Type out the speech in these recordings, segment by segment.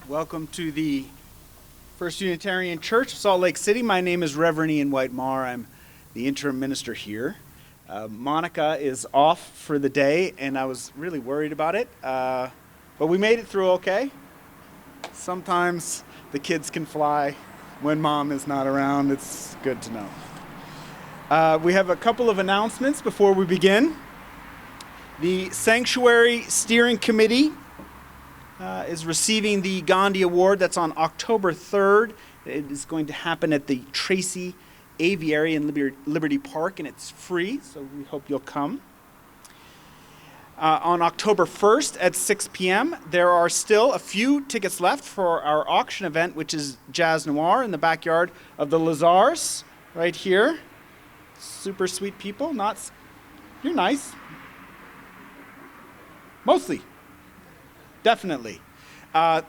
Welcome to the First Unitarian Church of Salt Lake City. My name is Reverend Ian White Maher. I'm the interim minister here. Monica is off for the day, and I was really worried about it, but we made it through okay. Sometimes the kids can fly when mom is not around. It's good to know. We have a couple of announcements before we begin. The Sanctuary Steering Committee is receiving the Gandhi Award. That's on October 3rd. It is going to happen at the Tracy Aviary in Liberty Park, and it's free, so we hope you'll come. On October 1st at 6 p.m., there are still a few tickets left for our auction event, which is Jazz Noir in the backyard of the Lazars, right here. Super sweet people. You're nice. Mostly. Definitely.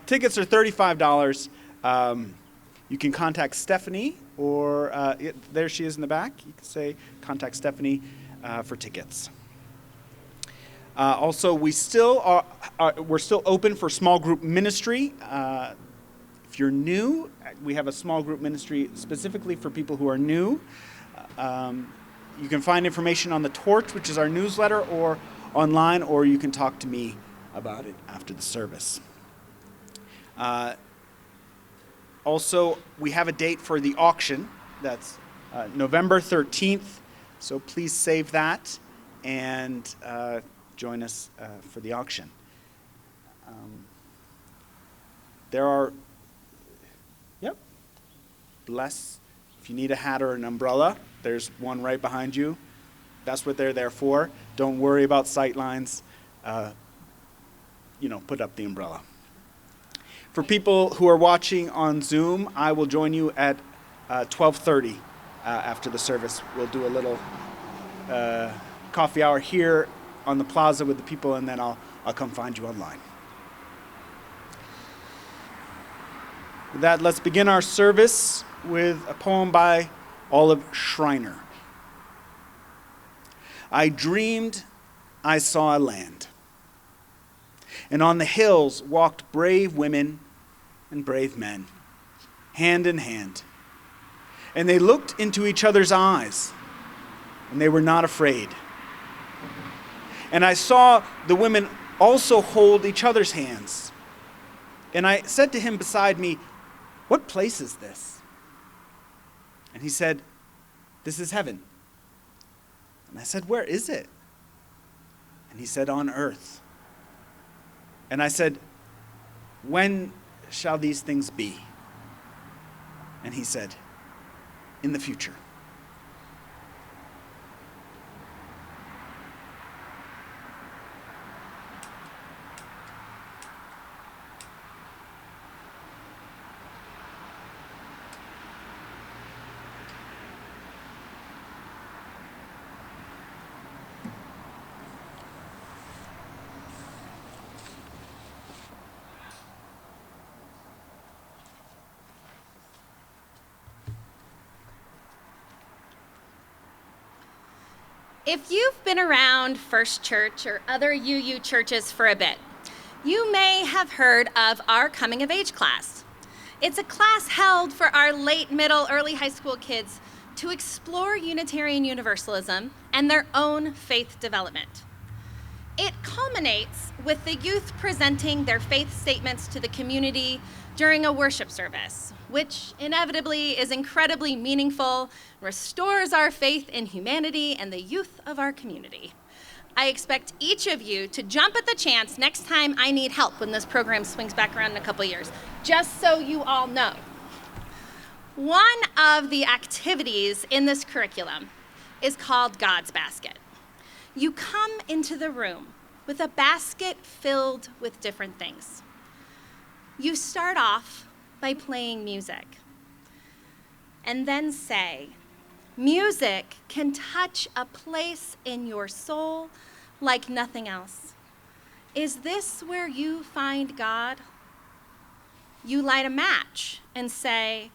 Tickets are $35. You can contact Stephanie, or there she is in the back. You can say contact Stephanie for tickets. Also, we're still open for small group ministry. If you're new, we have a small group ministry specifically for people who are new. You can find information on the Torch, which is our newsletter, or online, or you can talk to me about it after the service. Also, we have a date for the auction. That's November 13th, so please save that and join us for the auction. If you need a hat or an umbrella, there's one right behind you. That's what they're there for. Don't worry about sight lines. Put up the umbrella. For people who are watching on Zoom, I will join you at 12:30 after the service. We'll do a little coffee hour here on the plaza with the people, and then I'll come find you online. With that, let's begin our service with a poem by Olive Schreiner. I dreamed I saw a land, and on the hills walked brave women and brave men, hand in hand. And they looked into each other's eyes, and they were not afraid. And I saw the women also hold each other's hands. And I said to him beside me, "What place is this?" And he said, "This is heaven." And I said, "Where is it?" And he said, "On earth." And I said, "When shall these things be?" And he said, "In the future." If you've been around First Church or other UU churches for a bit, you may have heard of our coming of age class. It's a class held for our late middle, early high school kids to explore Unitarian Universalism and their own faith development. It culminates with the youth presenting their faith statements to the community during a worship service, which inevitably is incredibly meaningful, restores our faith in humanity and the youth of our community. I expect each of you to jump at the chance next time I need help when this program swings back around in a couple years, just so you all know. One of the activities in this curriculum is called God's Basket. You come into the room with a basket filled with different things. You start off by playing music, and then say, "Music can touch a place in your soul like nothing else. Is this where you find God?" You light a match and say,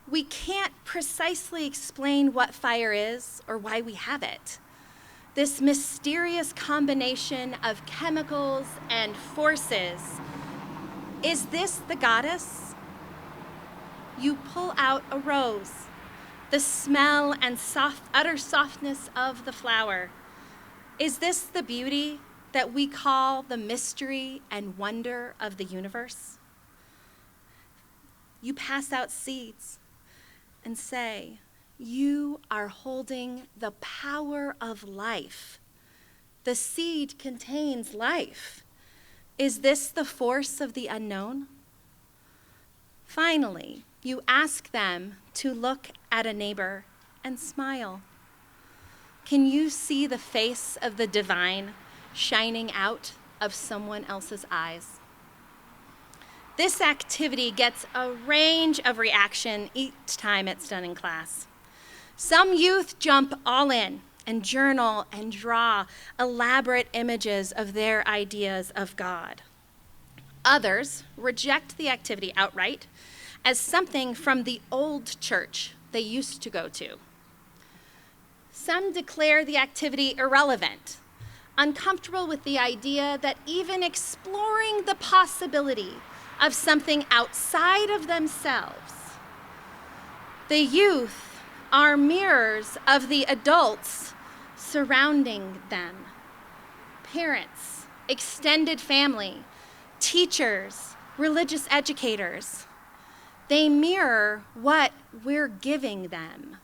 "We can't precisely explain what fire is or why we have it. This mysterious combination of chemicals and forces Is this the goddess? You pull out a rose, the smell and utter softness of the flower. Is this the beauty that we call the mystery and wonder of the universe? You pass out seeds and say, you are holding the power of life. The seed contains life. Is this the force of the unknown? Finally, you ask them to look at a neighbor and smile. Can you see the face of the divine shining out of someone else's eyes? This activity gets a range of reaction each time it's done in class. Some youth jump all in and journal and draw elaborate images of their ideas of God. Others reject the activity outright as something from the old church they used to go to. Some declare the activity irrelevant, uncomfortable with the idea that even exploring the possibility of something outside of themselves. The youth are mirrors of the adults surrounding them. Parents, extended family, teachers, religious educators. They mirror what we're giving them.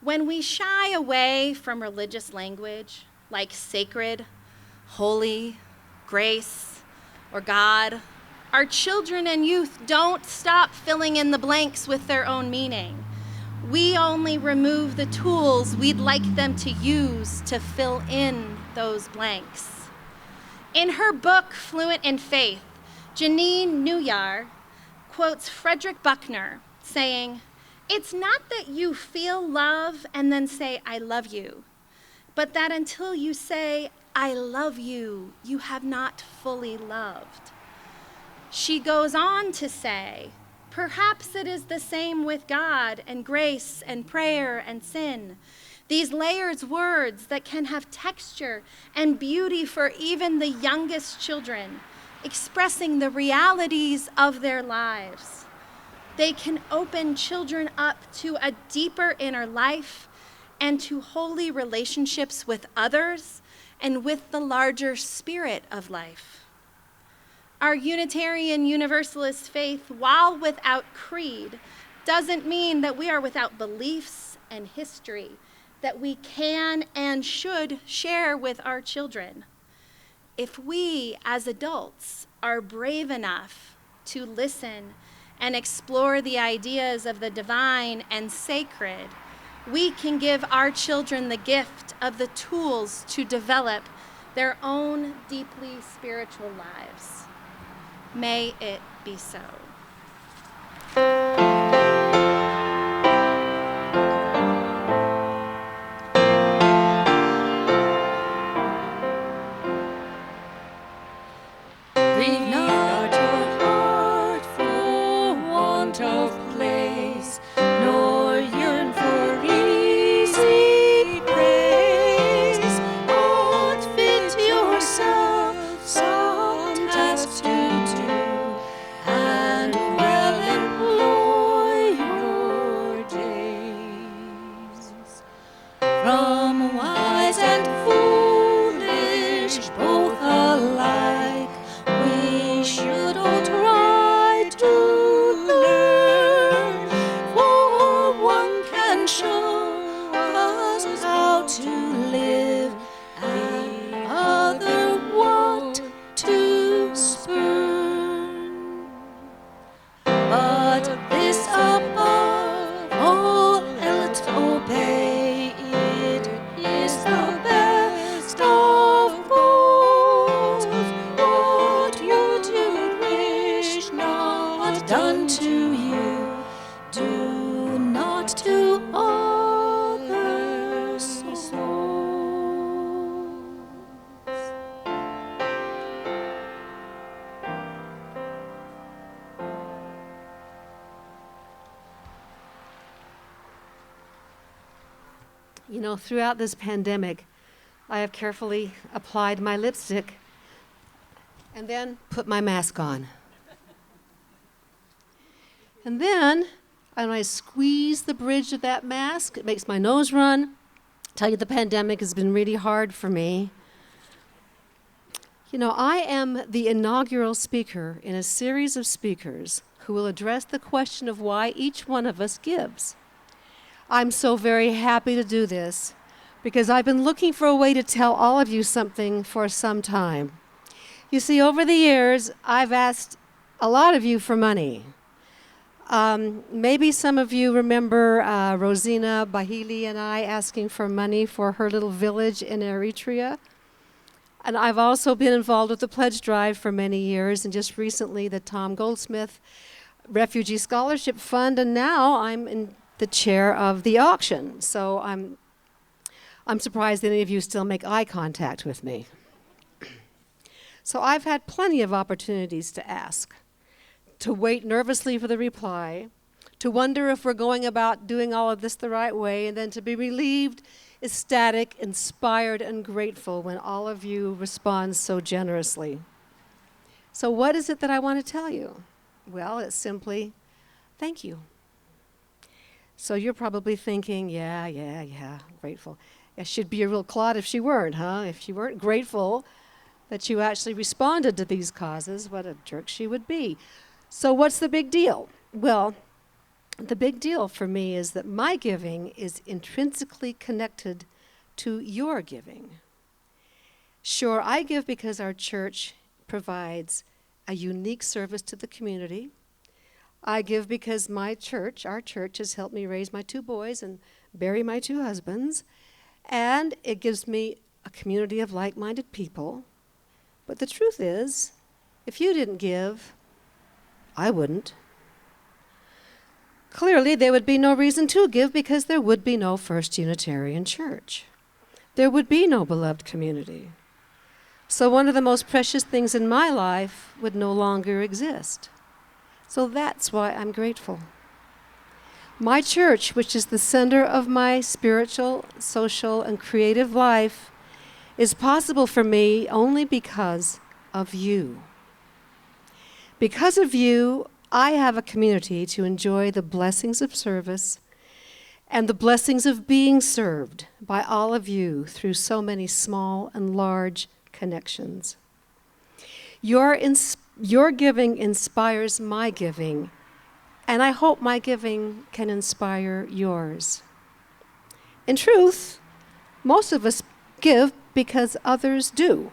When we shy away from religious language like sacred, holy, grace, or God, our children and youth don't stop filling in the blanks with their own meaning. We only remove the tools we'd like them to use to fill in those blanks. In her book, Fluent in Faith, Janine Newyar quotes Frederick Buechner saying, "It's not that you feel love and then say, 'I love you,' but that until you say, 'I love you,' you have not fully loved." She goes on to say, perhaps it is the same with God and grace and prayer and sin. These layered words that can have texture and beauty for even the youngest children, expressing the realities of their lives. They can open children up to a deeper inner life and to holy relationships with others and with the larger spirit of life. Our Unitarian Universalist faith, while without creed, doesn't mean that we are without beliefs and history that we can and should share with our children. If we, as adults, are brave enough to listen and explore the ideas of the divine and sacred, we can give our children the gift of the tools to develop their own deeply spiritual lives. May it be so. Grieve not your heart for want of place, nor yearn for easy praise, but fit yourself some task to do, and well employ your days. From wise and foolish both alike, we should all try to learn, for one can show us how to live, the other what to spurn. But this above all else obey, it is the best of both. What you do wish not done to you, do not to other souls. You know, throughout this pandemic, I have carefully applied my lipstick and then put my mask on. And then, when I squeeze the bridge of that mask, it makes my nose run. I tell you, the pandemic has been really hard for me. You know, I am the inaugural speaker in a series of speakers who will address the question of why each one of us gives. I'm so very happy to do this because I've been looking for a way to tell all of you something for some time. You see, over the years, I've asked a lot of you for money. Maybe some of you remember Rosina Bahili and I asking for money for her little village in Eritrea. And I've also been involved with the Pledge Drive for many years, and just recently the Tom Goldsmith Refugee Scholarship Fund, and now I'm in the chair of the auction. So I'm surprised any of you still make eye contact with me. So I've had plenty of opportunities to ask, to wait nervously for the reply, to wonder if we're going about doing all of this the right way, and then to be relieved, ecstatic, inspired, and grateful when all of you respond so generously. So what is it that I want to tell you? Well, it's simply, thank you. So you're probably thinking, yeah, grateful. It should be a real clod if she weren't, huh? If she weren't grateful that you actually responded to these causes, what a jerk she would be. So what's the big deal? Well, the big deal for me is that my giving is intrinsically connected to your giving. Sure, I give because our church provides a unique service to the community. I give because our church has helped me raise my 2 boys and bury my 2 husbands, and it gives me a community of like-minded people. But the truth is, if you didn't give, I wouldn't. Clearly, there would be no reason to give because there would be no First Unitarian Church. There would be no beloved community. So one of the most precious things in my life would no longer exist. So that's why I'm grateful. My church, which is the center of my spiritual, social, and creative life, is possible for me only because of you. Because of you, I have a community to enjoy the blessings of service and the blessings of being served by all of you through so many small and large connections. Your giving inspires my giving, and I hope my giving can inspire yours. In truth, most of us give because others do.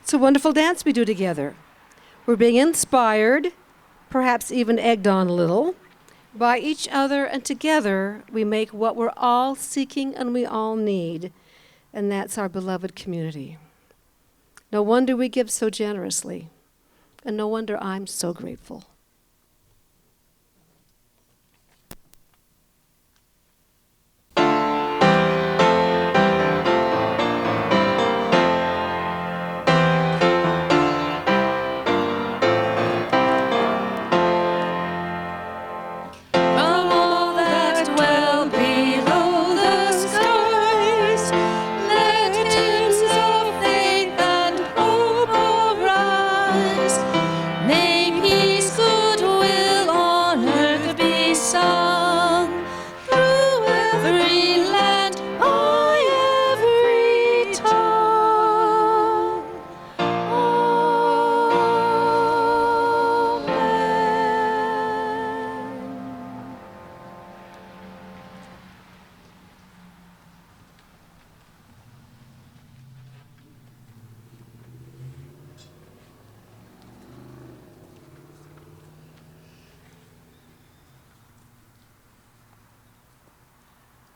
It's a wonderful dance we do together. We're being inspired, perhaps even egged on a little, by each other, and together we make what we're all seeking and we all need, and that's our beloved community. No wonder we give so generously, and no wonder I'm so grateful.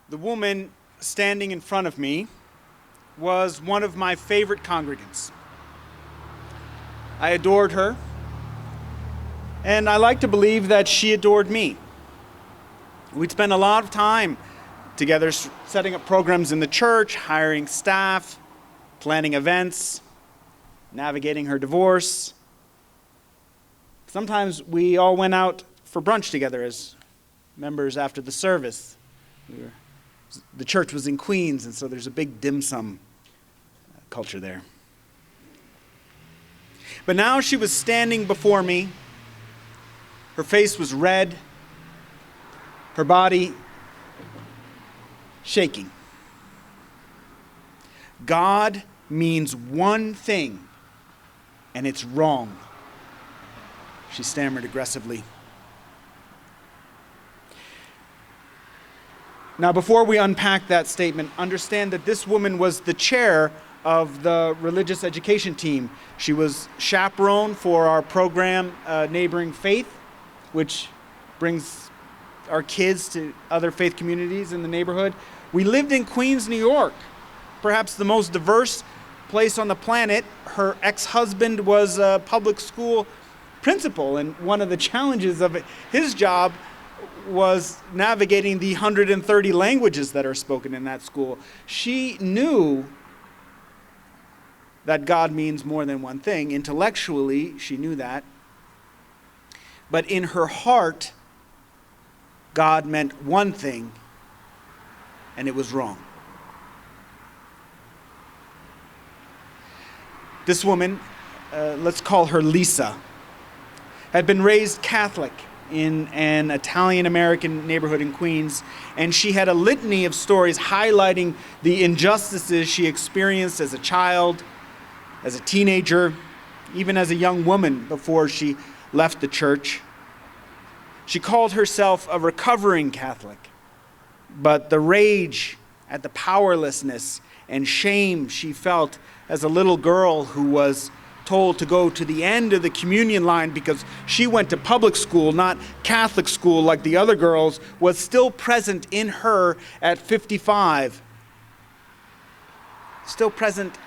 The woman standing in front of me was one of my favorite congregants. I adored her, and I like to believe that she adored me. We'd spend a lot of time together setting up programs in the church, hiring staff, planning events, navigating her divorce. Sometimes we all went out for brunch together as members after the service. The church was in Queens, and so there's a big dim sum culture there. But now she was standing before me. Her face was red, her body shaking. God means one thing, and it's wrong, she stammered aggressively. Now, before we unpack that statement, understand that this woman was the chair of the religious education team. She was chaperone for our program, Neighboring Faith, which brings our kids to other faith communities in the neighborhood. We lived in Queens, New York, perhaps the most diverse place on the planet. Her ex-husband was a public school principal, and one of the challenges of his job was navigating the 130 languages that are spoken in that school. She knew that God means more than one thing. Intellectually, she knew that. But in her heart, God meant one thing, and it was wrong. This woman, let's call her Lisa, had been raised Catholic in an Italian-American neighborhood in Queens, and she had a litany of stories highlighting the injustices she experienced as a child, as a teenager, even as a young woman before she left the church. She called herself a recovering Catholic, but the rage at the powerlessness and shame she felt as a little girl who was told to go to the end of the communion line because she went to public school, not Catholic school like the other girls, was still present in her at 55. Still present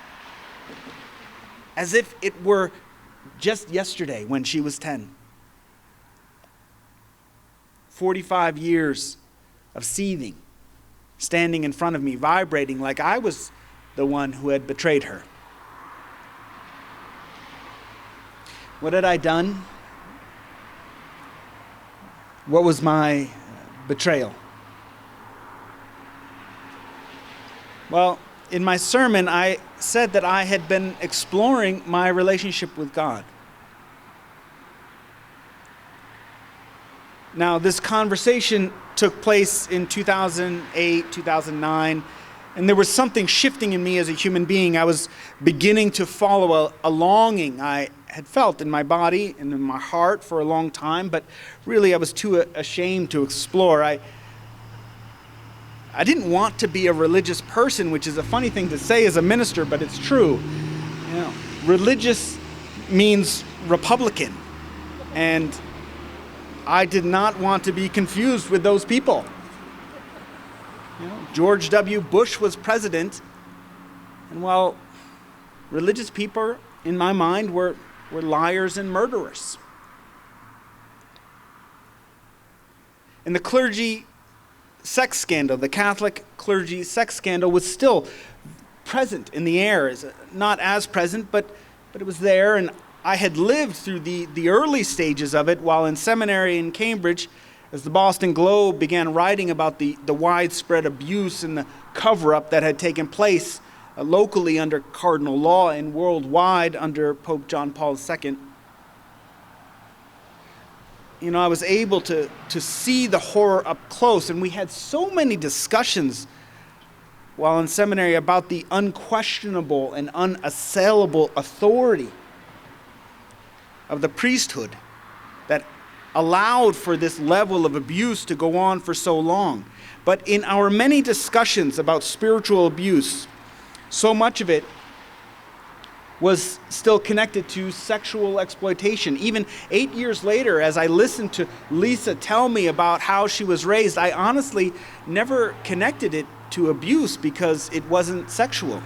as if it were just yesterday when she was 10. 45 years of seething, standing in front of me, vibrating like I was the one who had betrayed her. What had I done? What was my betrayal? Well, in my sermon, I said that I had been exploring my relationship with God. Now, this conversation took place in 2008, 2009, and there was something shifting in me as a human being. I was beginning to follow a longing I had felt in my body and in my heart for a long time, but really I was too ashamed to explore. I didn't want to be a religious person, which is a funny thing to say as a minister, but it's true. You know, religious means Republican, and I did not want to be confused with those people. You know, George W. Bush was president, and while religious people, in my mind, were liars and murderers. And the clergy sex scandal, the Catholic clergy sex scandal, was still present in the air. Not as present, but it was there, and I had lived through the early stages of it while in seminary in Cambridge, as the Boston Globe began writing about the widespread abuse and the cover-up that had taken place locally under cardinal law and worldwide under Pope John Paul II. You know, I was able to see the horror up close, and we had so many discussions while in seminary about the unquestionable and unassailable authority of the priesthood that allowed for this level of abuse to go on for so long. But in our many discussions about spiritual abuse, so much of it was still connected to sexual exploitation. Even 8 years later, as I listened to Lisa tell me about how she was raised, I honestly never connected it to abuse because it wasn't sexual.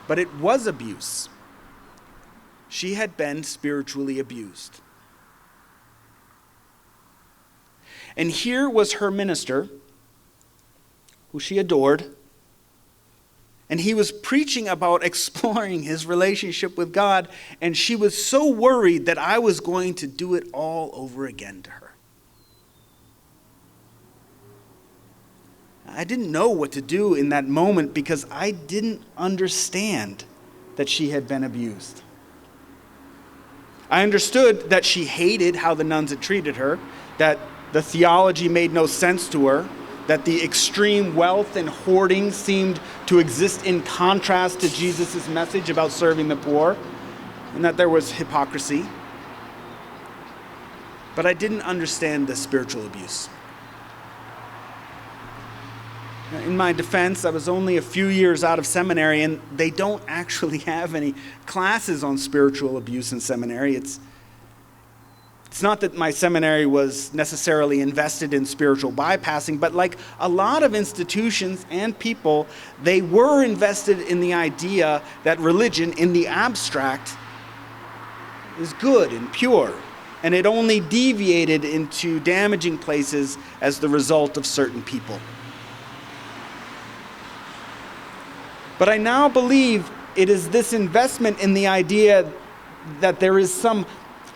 But it was abuse. She had been spiritually abused. And here was her minister, who she adored, and he was preaching about exploring his relationship with God, and she was so worried that I was going to do it all over again to her. I didn't know what to do in that moment because I didn't understand that she had been abused. I understood that she hated how the nuns had treated her, that the theology made no sense to her, that the extreme wealth and hoarding seemed to exist in contrast to Jesus' message about serving the poor, and that there was hypocrisy. But I didn't understand the spiritual abuse. In my defense, I was only a few years out of seminary, and they don't actually have any classes on spiritual abuse in seminary. It's not that my seminary was necessarily invested in spiritual bypassing, but like a lot of institutions and people, they were invested in the idea that religion in the abstract is good and pure, and it only deviated into damaging places as the result of certain people. But I now believe it is this investment in the idea that there is some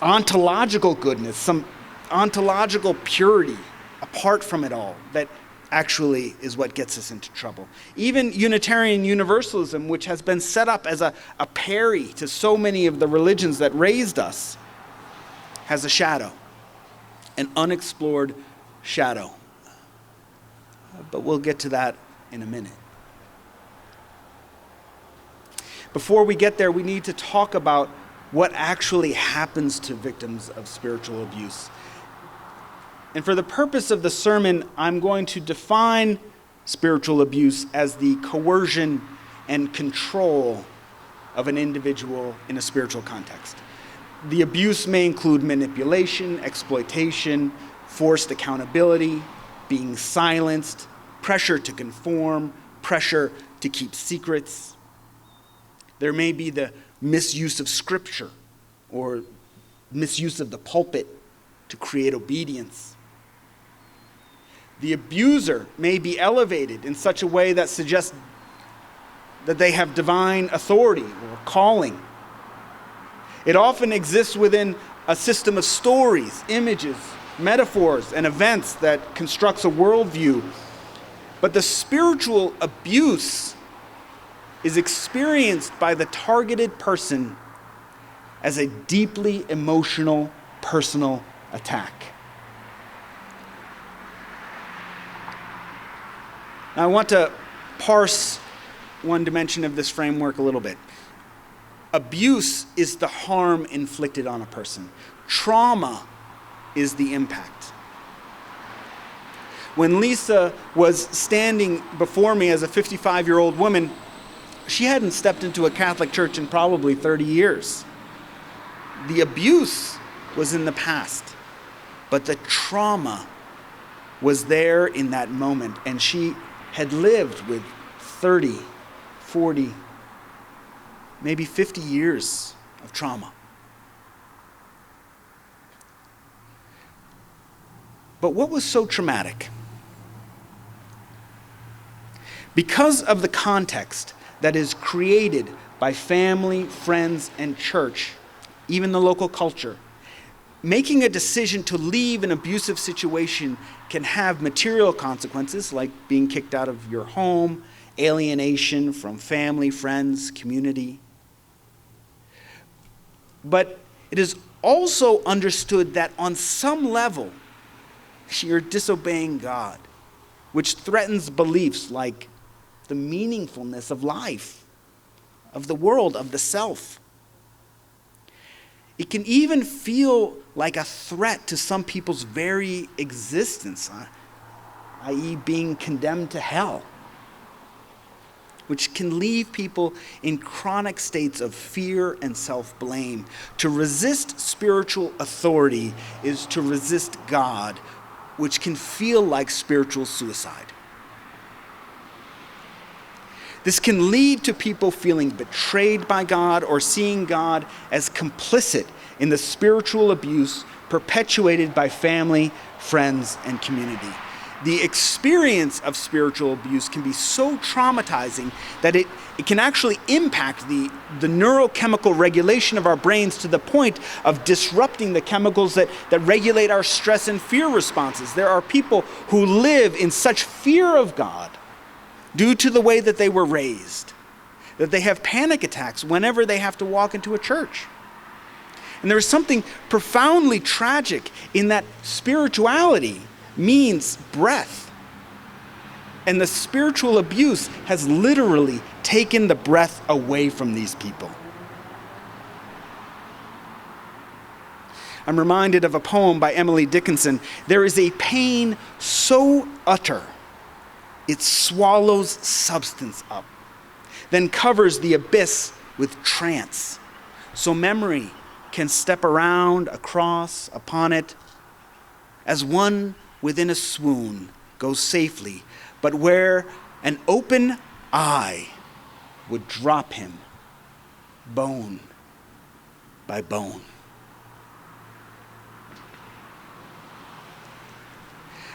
ontological goodness, some ontological purity apart from it all that actually is what gets us into trouble. Even Unitarian Universalism, which has been set up as a parry to so many of the religions that raised us, has a shadow, an unexplored shadow. But we'll get to that in a minute. Before we get there, we need to talk about what actually happens to victims of spiritual abuse. And for the purpose of the sermon, I'm going to define spiritual abuse as the coercion and control of an individual in a spiritual context. The abuse may include manipulation, exploitation, forced accountability, being silenced, pressure to conform, pressure to keep secrets. There may be the misuse of scripture or misuse of the pulpit to create obedience. The abuser may be elevated in such a way that suggests that they have divine authority or calling. It often exists within a system of stories, images, metaphors, and events that constructs a worldview. But the spiritual abuse is experienced by the targeted person as a deeply emotional, personal attack. Now, I want to parse one dimension of this framework a little bit. Abuse is the harm inflicted on a person. Trauma is the impact. When Lisa was standing before me as a 55-year-old woman, she hadn't stepped into a Catholic church in probably 30 years. The abuse was in the past, but the trauma was there in that moment, and she had lived with 30, 40, maybe 50 years of trauma. But what was so traumatic? Because of the context that is created by family, friends, and church, even the local culture, making a decision to leave an abusive situation can have material consequences like being kicked out of your home, alienation from family, friends, community. But it is also understood that on some level, you're disobeying God, which threatens beliefs like the meaningfulness of life, of the world, of the self. It can even feel like a threat to some people's very existence, i.e. being condemned to hell, which can leave people in chronic states of fear and self-blame. To resist spiritual authority is to resist God, which can feel like spiritual suicide. This can lead to people feeling betrayed by God or seeing God as complicit in the spiritual abuse perpetuated by family, friends, and community. The experience of spiritual abuse can be so traumatizing that it can actually impact the neurochemical regulation of our brains to the point of disrupting the chemicals that regulate our stress and fear responses. There are people who live in such fear of God due to the way that they were raised, that they have panic attacks whenever they have to walk into a church. And there is something profoundly tragic in that spirituality means breath. And the spiritual abuse has literally taken the breath away from these people. I'm reminded of a poem by Emily Dickinson. There is a pain so utter, it swallows substance up, then covers the abyss with trance. So memory can step around, across, upon it, as one within a swoon goes safely, but where an open eye would drop him, bone by bone.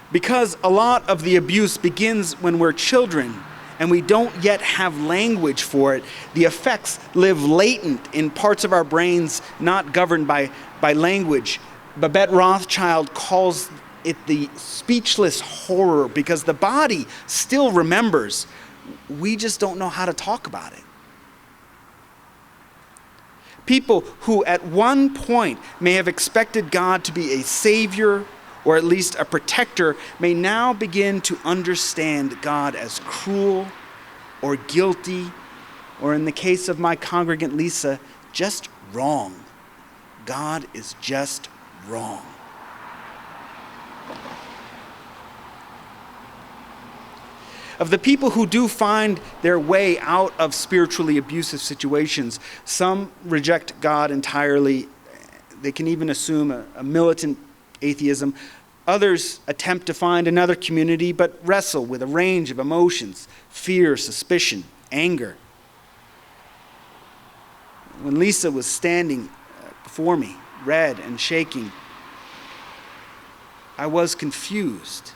Because a lot of the abuse begins when we're children and we don't yet have language for it, the effects live latent in parts of our brains not governed by language. Babette Rothschild calls it the speechless horror because the body still remembers. We just don't know how to talk about it. People who at one point may have expected God to be a savior or at least a protector, may now begin to understand God as cruel or guilty, or in the case of my congregant Lisa, just wrong. God is just wrong. Of the people who do find their way out of spiritually abusive situations, some reject God entirely. They can even assume a militant atheism. Others attempt to find another community, but wrestle with a range of emotions: fear, suspicion, anger. When Lisa was standing before me, red and shaking, I was confused.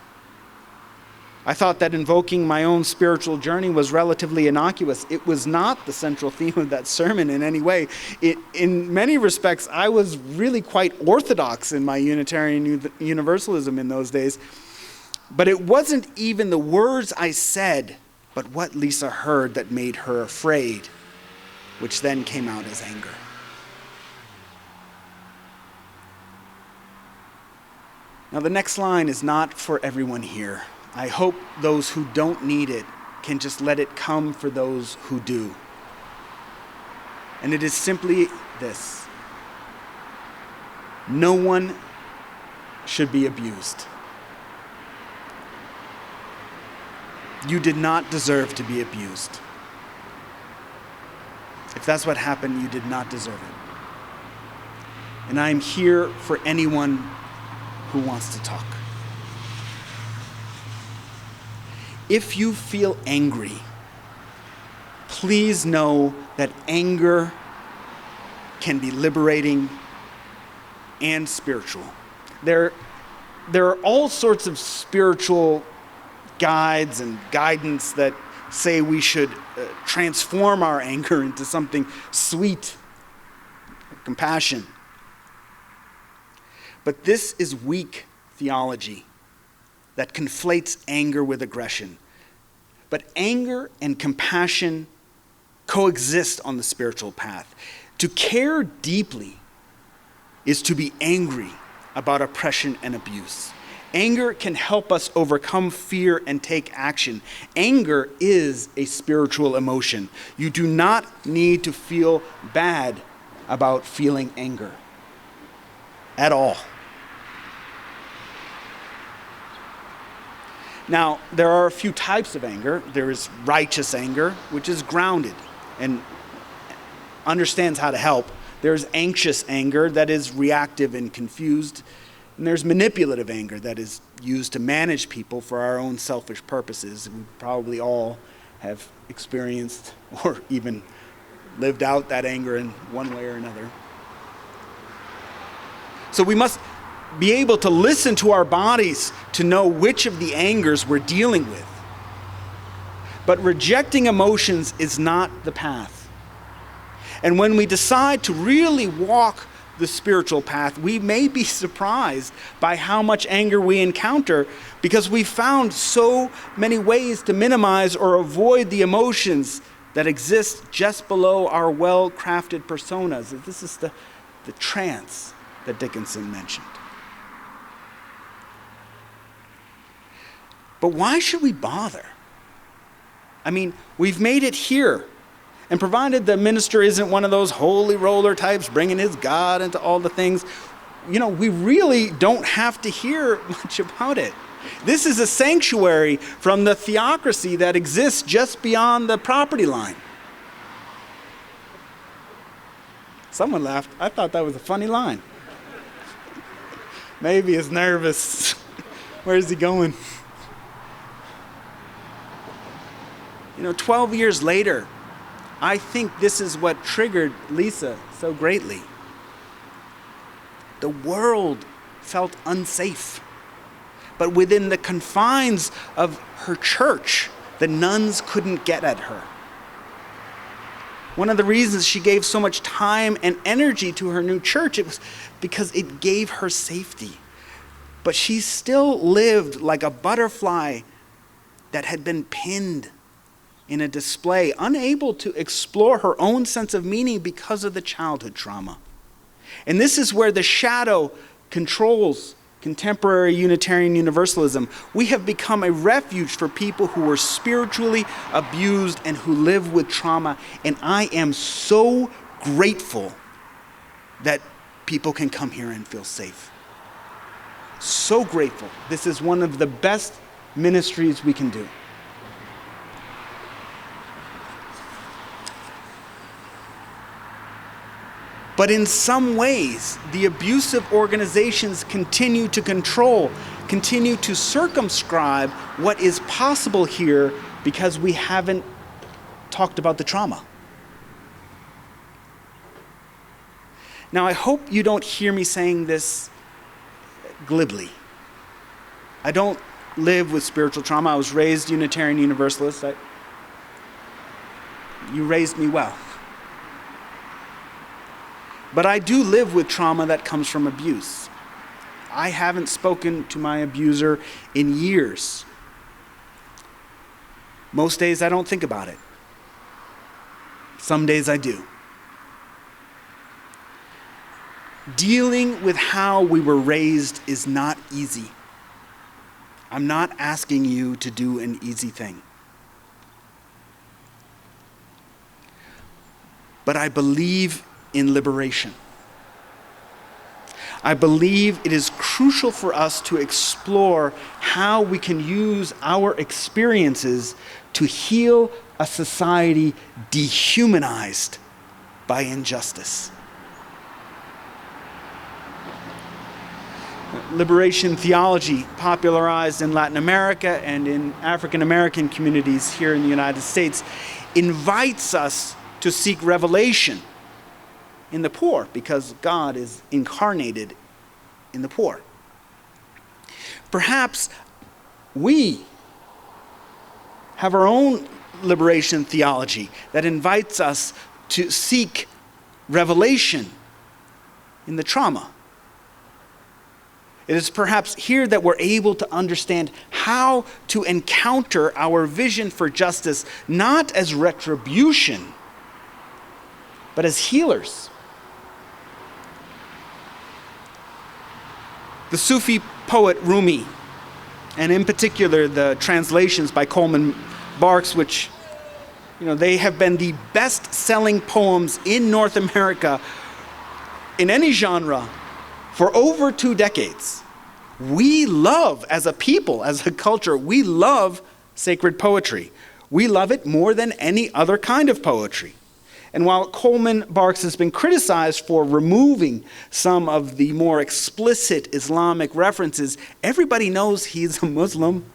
I thought that invoking my own spiritual journey was relatively innocuous. It was not the central theme of that sermon in any way. In many respects, I was really quite orthodox in my Unitarian Universalism in those days. But it wasn't even the words I said, but what Lisa heard that made her afraid, which then came out as anger. Now, the next line is not for everyone here. I hope those who don't need it can just let it come for those who do. And it is simply this: no one should be abused. You did not deserve to be abused. If that's what happened, you did not deserve it. And I am here for anyone who wants to talk. If you feel angry, please know that anger can be liberating and spiritual. There are all sorts of spiritual guides and guidance that say we should transform our anger into something sweet, compassion. But this is weak theology that conflates anger with aggression. But anger and compassion coexist on the spiritual path. To care deeply is to be angry about oppression and abuse. Anger can help us overcome fear and take action. Anger is a spiritual emotion. You do not need to feel bad about feeling anger at all. Now, there are a few types of anger. There is righteous anger, which is grounded and understands how to help. There's anxious anger that is reactive and confused. And there's manipulative anger that is used to manage people for our own selfish purposes. We probably all have experienced or even lived out that anger in one way or another. So we must be able to listen to our bodies to know which of the angers we're dealing with. But rejecting emotions is not the path. And when we decide to really walk the spiritual path, we may be surprised by how much anger we encounter because we found so many ways to minimize or avoid the emotions that exists just below our well-crafted personas. This is the trance that Dickinson mentioned. But why should we bother? I mean, we've made it here. And provided the minister isn't one of those holy roller types bringing his God into all the things, we really don't have to hear much about it. This is a sanctuary from the theocracy that exists just beyond the property line. Someone laughed. I thought that was a funny line. Maybe he's nervous. Where's he going? 12 years later, I think this is what triggered Lisa so greatly. The world felt unsafe. But within the confines of her church, the nuns couldn't get at her. One of the reasons she gave so much time and energy to her new church, it was because it gave her safety. But she still lived like a butterfly that had been pinned in a display, unable to explore her own sense of meaning because of the childhood trauma. And this is where the shadow controls contemporary Unitarian Universalism. We have become a refuge for people who were spiritually abused and who live with trauma. And I am so grateful that people can come here and feel safe. So grateful. This is one of the best ministries we can do. But in some ways, the abusive organizations continue to control, continue to circumscribe what is possible here because we haven't talked about the trauma. Now, I hope you don't hear me saying this glibly. I don't live with spiritual trauma. I was raised Unitarian Universalist. You raised me well. But I do live with trauma that comes from abuse. I haven't spoken to my abuser in years. Most days I don't think about it. Some days I do. Dealing with how we were raised is not easy. I'm not asking you to do an easy thing. But I believe in liberation. I believe it is crucial for us to explore how we can use our experiences to heal a society dehumanized by injustice. Liberation theology, popularized in Latin America and in African American communities here in the United States, invites us to seek revelation in the poor, because God is incarnated in the poor. Perhaps we have our own liberation theology that invites us to seek revelation in the trauma. It is perhaps here that we're able to understand how to encounter our vision for justice, not as retribution, but as healers. The Sufi poet Rumi, and in particular the translations by Coleman Barks, which, they have been the best-selling poems in North America in any genre for over 2 decades. We love, as a people, as a culture, we love sacred poetry. We love it more than any other kind of poetry. And while Coleman Barks has been criticized for removing some of the more explicit Islamic references, everybody knows he's a Muslim,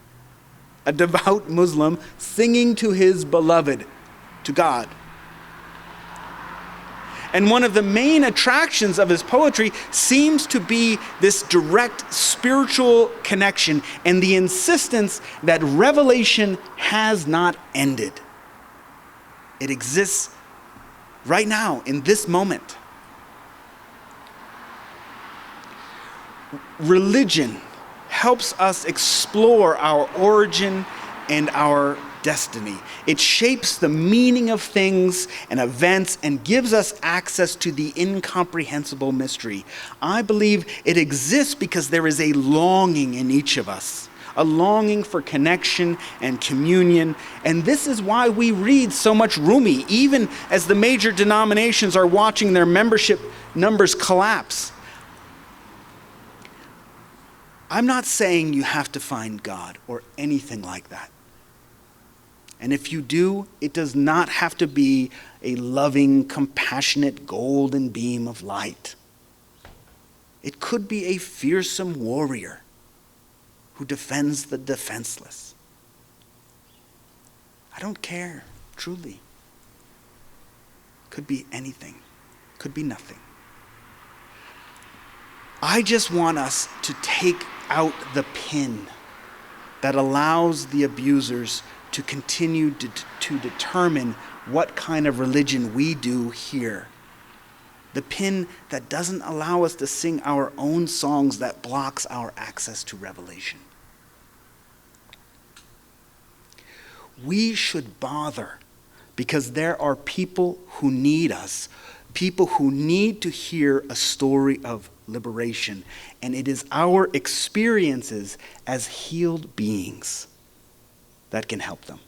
a devout Muslim, singing to his beloved, to God. And one of the main attractions of his poetry seems to be this direct spiritual connection and the insistence that revelation has not ended. It exists right now, in this moment. Religion helps us explore our origin and our destiny. It shapes the meaning of things and events and gives us access to the incomprehensible mystery. I believe it exists because there is a longing in each of us, a longing for connection and communion. And this is why we read so much Rumi, even as the major denominations are watching their membership numbers collapse. I'm not saying you have to find God or anything like that. And if you do, it does not have to be a loving, compassionate golden beam of light. It could be a fearsome warrior who defends the defenseless. I don't care, truly. Could be anything, could be nothing. I just want us to take out the pin that allows the abusers to continue to determine what kind of religion we do here. The pin that doesn't allow us to sing our own songs, that blocks our access to revelation. We should bother because there are people who need us, people who need to hear a story of liberation. And it is our experiences as healed beings that can help them.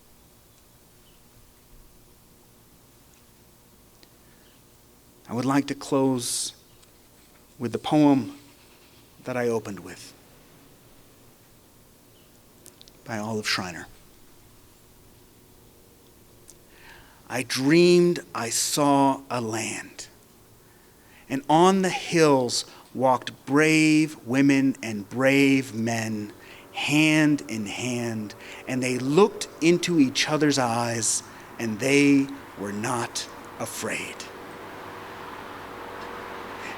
I would like to close with the poem that I opened with by Olive Schreiner. I dreamed I saw a land, and on the hills walked brave women and brave men, hand in hand, and they looked into each other's eyes, and they were not afraid.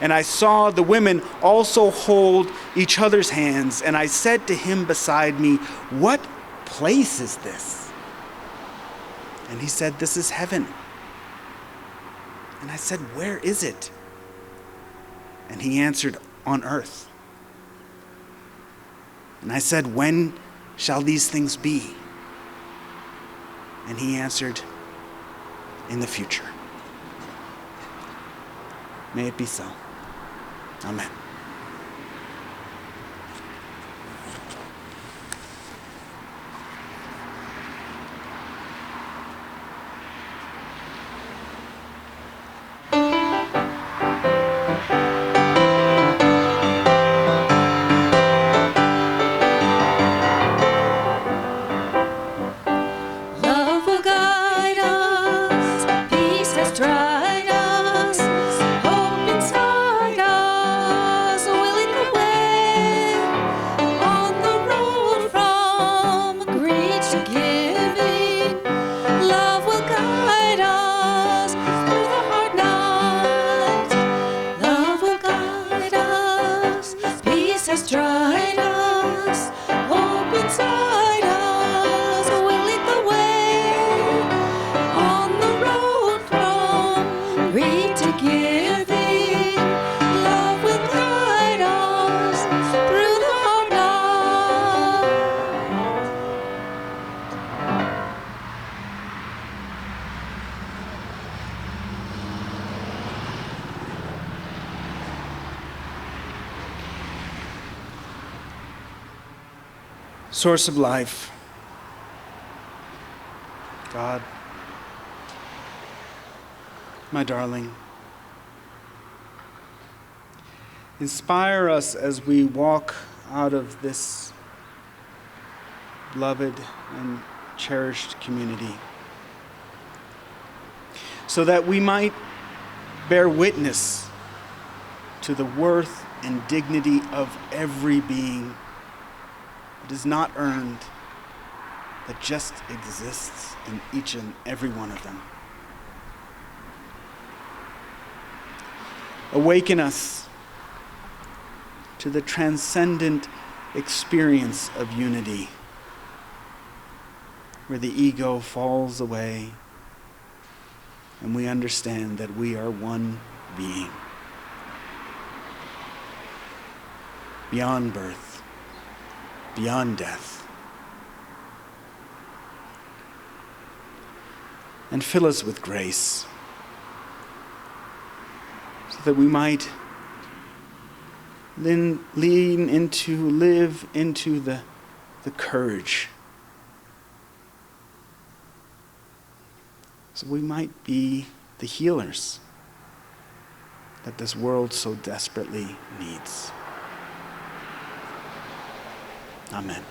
And I saw the women also hold each other's hands, and I said to him beside me, "What place is this?" And he said, "This is heaven." And I said, "Where is it?" And he answered, "On earth." And I said, "When shall these things be?" And he answered, "In the future." May it be so. Amen. Source of life, God, my darling, inspire us as we walk out of this beloved and cherished community, so that we might bear witness to the worth and dignity of every being. It is not earned, that just exists in each and every one of them. Awaken us to the transcendent experience of unity, where the ego falls away and we understand that we are one being, beyond birth, beyond death. and fill us with grace so that we might live into the courage, so we might be the healers that this world so desperately needs. Amen.